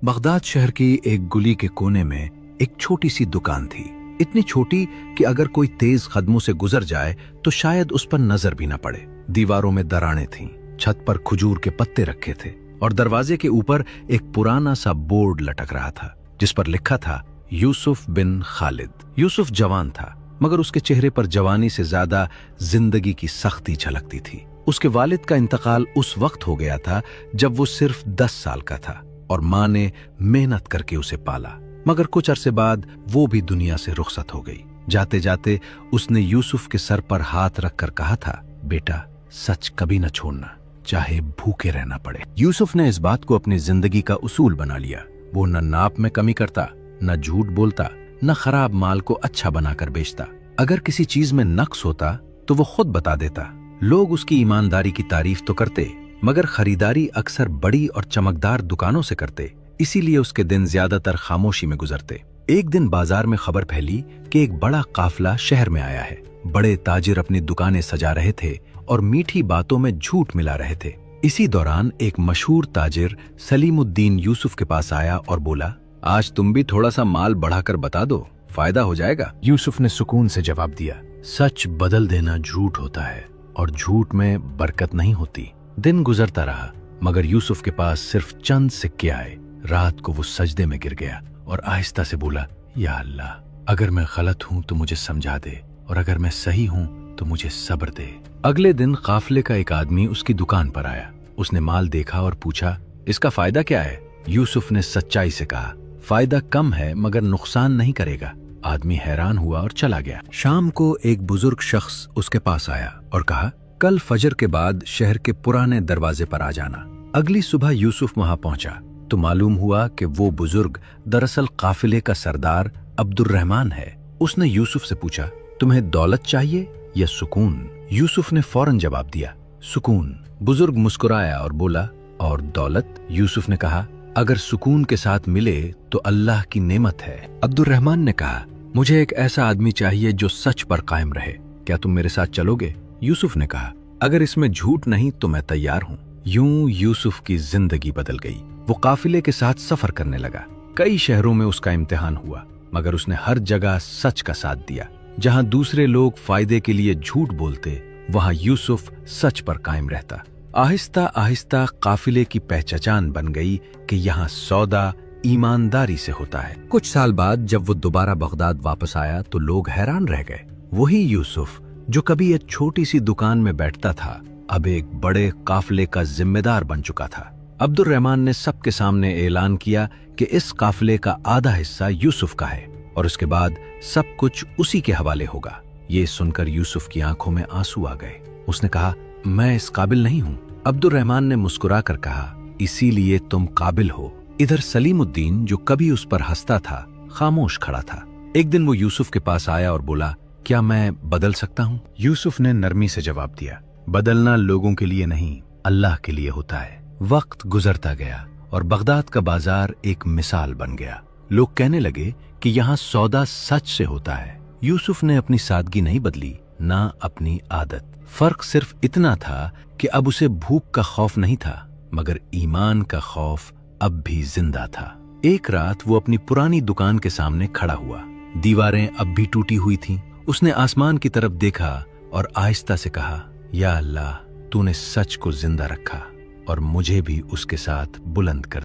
Baghdad शहर की एक गुली के कोने में एक छोटी सी दुकान थी। इतनी छोटी कि अगर कोई तेज कदमों से गुजर जाए तो शायद उस पर नजर भी न पड़े। दीवारों में दरारें थीं, छत पर खजूर के पत्ते रखे थे और दरवाजे के ऊपर एक पुराना सा बोर्ड लटक रहा था जिस पर लिखा था यूसुफ बिन खालिद। यूसुफ जवान था मगर उसके चेहरे पर जवानी से ज्यादा जिंदगी की सख्ती झलकती थी। उसके वालिद का इंतकाल उस वक्त हो गया था जब वो सिर्फ 10 साल का था और माँ ने मेहनत करके उसे पाला। मगर कुछ अरसे बाद वो भी दुनिया से रुखसत हो गई। जाते जाते उसने यूसुफ के सर पर हाथ रखकर कहा था, बेटा सच कभी न छोड़ना, चाहे भूखे रहना पड़े। यूसुफ ने इस बात को अपनी जिंदगी का उसूल बना लिया। वो न नाप में कमी करता, न झूठ बोलता, न खराब माल को अच्छा बनाकर बेचता। अगर किसी चीज में नक्स होता तो वो खुद बता देता। लोग उसकी ईमानदारी की तारीफ तो करते मगर खरीदारी अक्सर बड़ी और चमकदार दुकानों से करते, इसीलिए उसके दिन ज्यादातर खामोशी में गुजरते। एक दिन बाजार में खबर फैली कि एक बड़ा काफिला शहर में आया है। बड़े ताजिर अपनी दुकानें सजा रहे थे और मीठी बातों में झूठ मिला रहे थे। इसी दौरान एक मशहूर ताजिर सलीमुद्दीन यूसुफ के पास आया और बोला, आज तुम भी थोड़ा सा माल बढ़ाकर बता दो, फायदा हो जाएगा। यूसुफ ने सुकून से जवाब दिया, सच बदल देना झूठ होता है और झूठ में बरकत नहीं होती। दिन गुजरता रहा मगर यूसुफ के पास सिर्फ चंद सिक्के आए। रात को वो सजदे में गिर गया और आहिस्ता से बोला, या अल्लाह, अगर मैं गलत हूं तो मुझे समझा दे और अगर मैं सही हूं तो मुझे सब्र दे। अगले दिन काफिले का एक आदमी उसकी दुकान पर आया। उसने माल देखा और पूछा, इसका फायदा क्या है? यूसुफ ने सच्चाई से कहा, फायदा कम है मगर नुकसान नहीं करेगा। आदमी हैरान हुआ और चला गया। शाम को एक बुजुर्ग शख्स उसके पास आया और कहा, कल फजर के बाद शहर के पुराने दरवाजे पर आ जाना। अगली सुबह यूसुफ वहां पहुंचा तो मालूम हुआ कि वो बुजुर्ग दरअसल काफिले का सरदार अब्दुर्रहमान है। उसने यूसुफ से पूछा, तुम्हें दौलत चाहिए या सुकून? यूसुफ ने फौरन जवाब दिया, सुकून। बुजुर्ग मुस्कुराया और बोला, और दौलत? यूसुफ ने कहा, अगर सुकून के साथ मिले तो अल्लाह की नेमत है। अब्दुर्रहमान ने कहा, मुझे एक ऐसा आदमी चाहिए जो सच पर कायम रहे। क्या तुम मेरे साथ चलोगे? यूसुफ ने कहा, अगर इसमें झूठ नहीं तो मैं तैयार हूँ। यूं यूसुफ की जिंदगी बदल गई। वो काफिले के साथ सफर करने लगा। कई शहरों में उसका इम्तिहान हुआ मगर उसने हर जगह सच का साथ दिया। जहां दूसरे लोग फायदे के लिए झूठ बोलते वहां यूसुफ सच पर कायम रहता। आहिस्ता आहिस्ता काफिले की पहचान बन गई कि यहाँ सौदा ईमानदारी से होता है। कुछ साल बाद जब वो दोबारा बगदाद वापस आया तो लोग हैरान रह गए। वही यूसुफ जो कभी एक छोटी सी दुकान में बैठता था अब एक बड़े काफिले का जिम्मेदार बन चुका था। अब्दुर्रहमान ने सबके सामने ऐलान किया कि इस काफिले का आधा हिस्सा यूसुफ का है और उसके बाद सब कुछ उसी के हवाले होगा। ये सुनकर यूसुफ की आंखों में आंसू आ गए। उसने कहा, मैं इस काबिल नहीं हूँ। अब्दुर्रहमान ने मुस्कुरा कर कहा, इसीलिए तुम काबिल हो। इधर सलीमुद्दीन जो कभी उस पर हंसता था खामोश खड़ा था। एक दिन वो यूसुफ के पास आया और बोला, क्या मैं बदल सकता हूँ? यूसुफ ने नरमी से जवाब दिया, बदलना लोगों के लिए नहीं, अल्लाह के लिए होता है। वक्त गुजरता गया और बगदाद का बाजार एक मिसाल बन गया। लोग कहने लगे कि यहाँ सौदा सच से होता है। यूसुफ ने अपनी सादगी नहीं बदली, ना अपनी आदत। फर्क सिर्फ इतना था कि अब उसे भूख का खौफ नहीं था मगर ईमान का खौफ अब भी जिंदा था। एक रात वो अपनी पुरानी दुकान के सामने खड़ा हुआ। दीवारें अब भी टूटी हुई थीं। उसने आसमान की तरफ देखा और आहिस्ता से कहा, या अल्लाह, तूने सच को जिंदा रखा और मुझे भी उसके साथ बुलंद कर